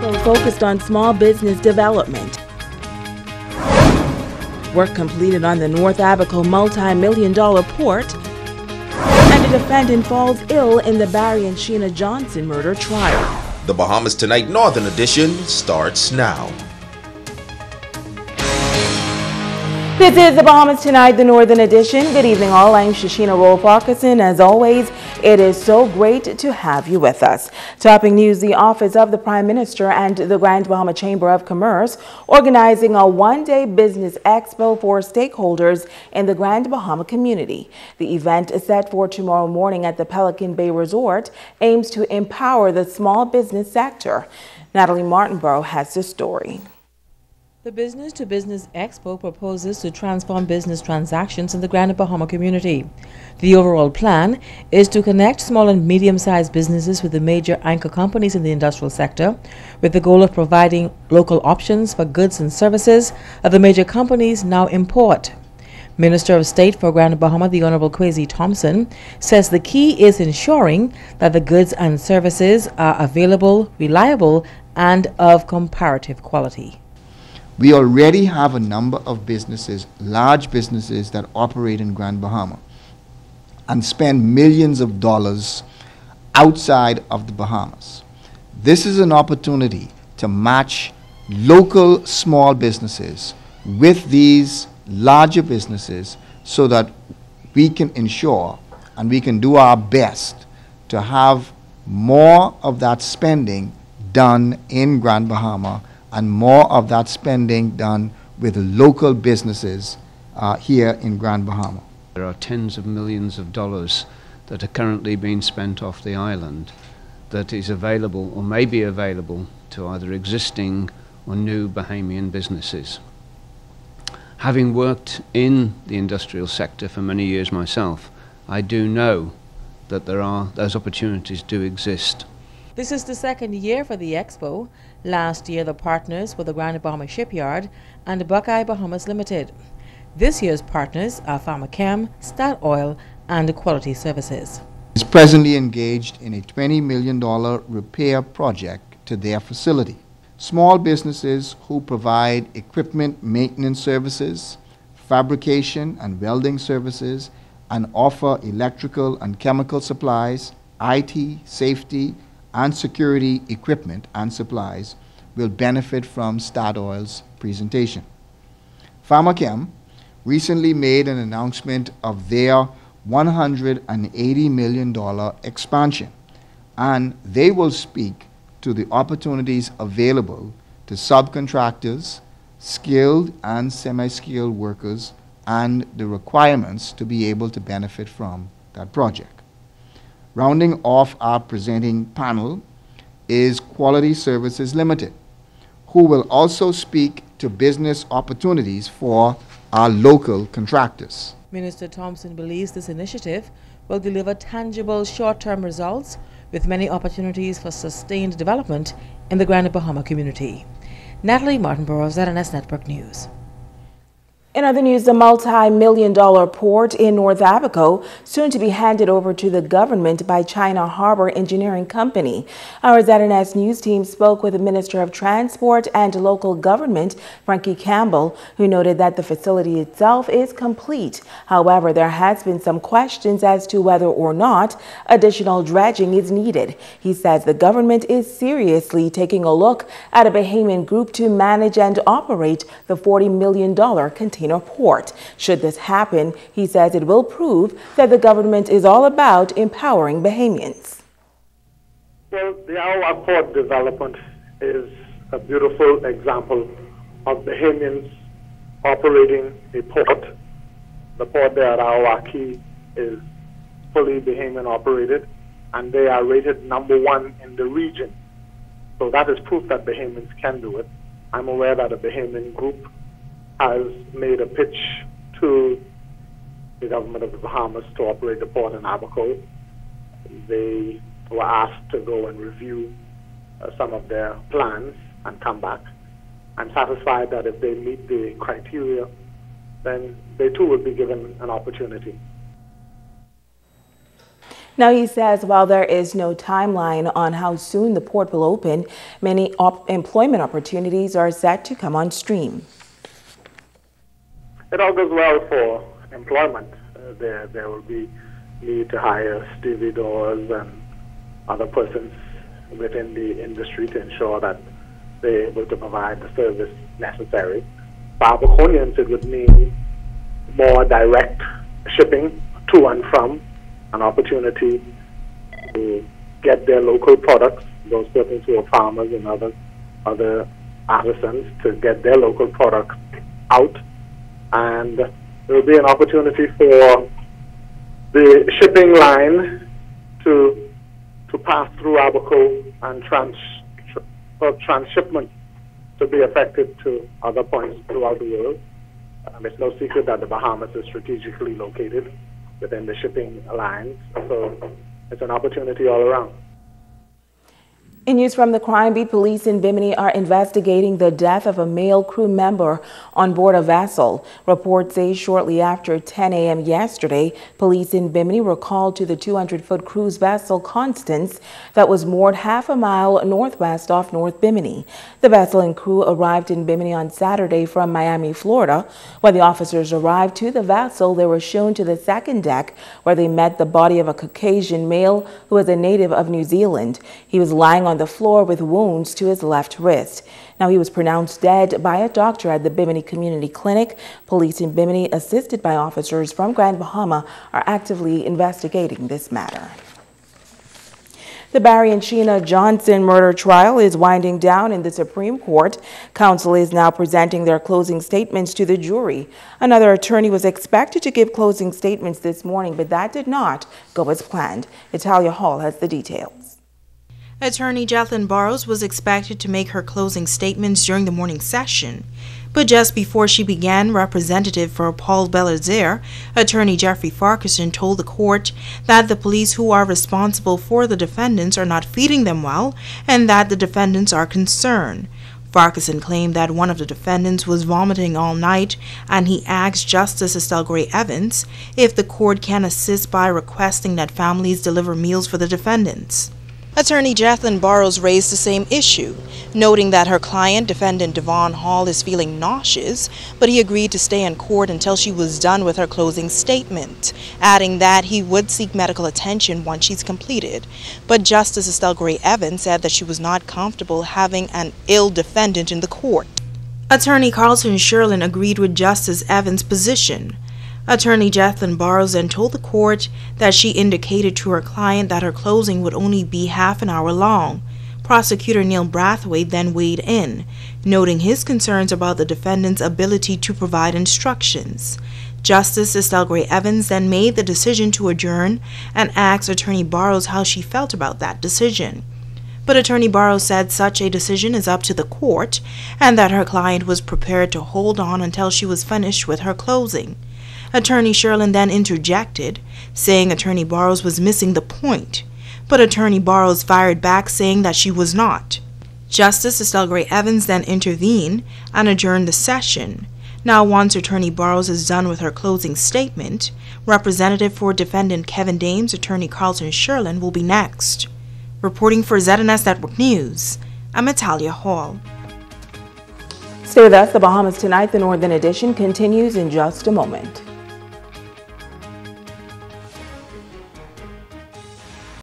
Expo focused on small business development. Work completed on the North Abaco multi-million-dollar port. And a defendant falls ill in the Barry and Sheena Johnson murder trial. The Bahamas Tonight Northern Edition starts now. This is the Bahamas Tonight, the Northern Edition. Good evening, all. I'm Shashina Roll-Parkinson. As always, it is so great to have you with us. Topping news, the Office of the Prime Minister and the Grand Bahama Chamber of Commerce organizing a one-day business expo for stakeholders in the Grand Bahama community. The event is set for tomorrow morning at the Pelican Bay Resort, aims to empower the small business sector. Natalie Martinborough has the story. The Business to Business Expo proposes to transform business transactions in the Grand Bahama community. The overall plan is to connect small and medium-sized businesses with the major anchor companies in the industrial sector, with the goal of providing local options for goods and services that the major companies now import. Minister of State for Grand Bahama, the Honorable Kwesi Thompson, says the key is ensuring that the goods and services are available, reliable, and of comparative quality. We already have a number of businesses, large businesses that operate in Grand Bahama and spend millions of dollars outside of the Bahamas. This is an opportunity to match local small businesses with these larger businesses so that we can ensure and we can do our best to have more of that spending done in Grand Bahama and more of that spending done with local businesses here in Grand Bahama. There are tens of millions of dollars that are currently being spent off the island that is available or may be available to either existing or new Bahamian businesses. Having worked in the industrial sector for many years myself, I do know that those opportunities do exist. This is the second year for the Expo. Last year, the partners were the Grand Bahama Shipyard and Buckeye Bahamas Limited. This year's partners are Pharmachem, Statoil, and Quality Services. Is presently engaged in a $20 million repair project to their facility. Small businesses who provide equipment maintenance services, fabrication and welding services, and offer electrical and chemical supplies, IT, safety, and security equipment and supplies will benefit from Statoil's presentation. Pharmachem recently made an announcement of their $180 million expansion, and they will speak to the opportunities available to subcontractors, skilled and semi-skilled workers, and the requirements to be able to benefit from that project. Rounding off our presenting panel is Quality Services Limited, who will also speak to business opportunities for our local contractors. Minister Thompson believes this initiative will deliver tangible short-term results with many opportunities for sustained development in the Grand Bahama community. Natalie Martinborough, ZNS Network News. In other news, the multi-million-dollar port in North Abaco soon to be handed over to the government by China Harbor Engineering Company. Our ZNS News team spoke with the Minister of Transport and Local Government, Frankie Campbell, who noted that the facility itself is complete. However, there has been some questions as to whether or not additional dredging is needed. He says the government is seriously taking a look at a Bahamian group to manage and operate the $40 million container port. Should this happen, he says it will prove that the government is all about empowering Bahamians. Well, the Awa port development is a beautiful example of Bahamians operating a port. The port there at Awa Key is fully Bahamian operated, and they are rated #1 in the region. So that is proof that Bahamians can do it. I'm aware that a Bahamian group has made a pitch to the government of the Bahamas to operate the port in Abaco. They were asked to go and review some of their plans and come back. I'm satisfied that if they meet the criteria, then they too will be given an opportunity. Now, he says while there is no timeline on how soon the port will open, many employment opportunities are set to come on stream. It all goes well for employment. There will be need to hire stevedores and other persons within the industry to ensure that they're able to provide the service necessary. For Abaconians, it would mean more direct shipping to and from, an opportunity to get their local products, those persons who are farmers and other artisans, to get their local products out. And there will be an opportunity for the shipping line to pass through Abaco and transshipment to be effective to other points throughout the world. It's no secret that the Bahamas is strategically located within the shipping lines, so it's an opportunity all around. In news from the crime beat, police in Bimini are investigating the death of a male crew member on board a vessel. Reports say shortly after 10 a.m. yesterday, police in Bimini were called to the 200-foot cruise vessel Constance that was moored half a mile northwest off North Bimini. The vessel and crew arrived in Bimini on Saturday from Miami, Florida. When the officers arrived to the vessel, they were shown to the second deck where they met the body of a Caucasian male who was a native of New Zealand. He was lying on the floor with wounds to his left wrist. Now, he was pronounced dead by a doctor at the Bimini Community Clinic. Police in Bimini, assisted by officers from Grand Bahama, are actively investigating this matter. The Barry and Sheena Johnson murder trial is winding down in the Supreme Court. Counsel is now presenting their closing statements to the jury. Another attorney was expected to give closing statements this morning, but that did not go as planned. Italia Hall has the details. Attorney Jacqueline Barrows was expected to make her closing statements during the morning session. But just before she began, Representative for Paul Belazaire, Attorney Jeffrey Farquharson, told the court that the police who are responsible for the defendants are not feeding them well and that the defendants are concerned. Farquharson claimed that one of the defendants was vomiting all night, and he asked Justice Estelle Gray Evans if the court can assist by requesting that families deliver meals for the defendants. Attorney Jacqueline Barrows raised the same issue, noting that her client, defendant Devon Hall, is feeling nauseous, but he agreed to stay in court until she was done with her closing statement, adding that he would seek medical attention once she's completed. But Justice Estelle Gray Evans said that she was not comfortable having an ill defendant in the court. Attorney Carlton Sherlin agreed with Justice Evans' position. Attorney Jacqueline Barrows then told the court that she indicated to her client that her closing would only be half an hour long. Prosecutor Neil Brathwaite then weighed in, noting his concerns about the defendant's ability to provide instructions. Justice Estelle Gray Evans then made the decision to adjourn and asked Attorney Barrows how she felt about that decision. But Attorney Barrows said such a decision is up to the court and that her client was prepared to hold on until she was finished with her closing. Attorney Sherlin then interjected, saying Attorney Barrows was missing the point, but Attorney Barrows fired back, saying that she was not. Justice Estelle Gray Evans then intervened and adjourned the session. Now, once Attorney Barrows is done with her closing statement, Representative for Defendant Kevin Dames, Attorney Carlton Sherlin, will be next. Reporting for ZNS Network News, I'm Italia Hall. Stay with us. The Bahamas Tonight, the Northern Edition, continues in just a moment.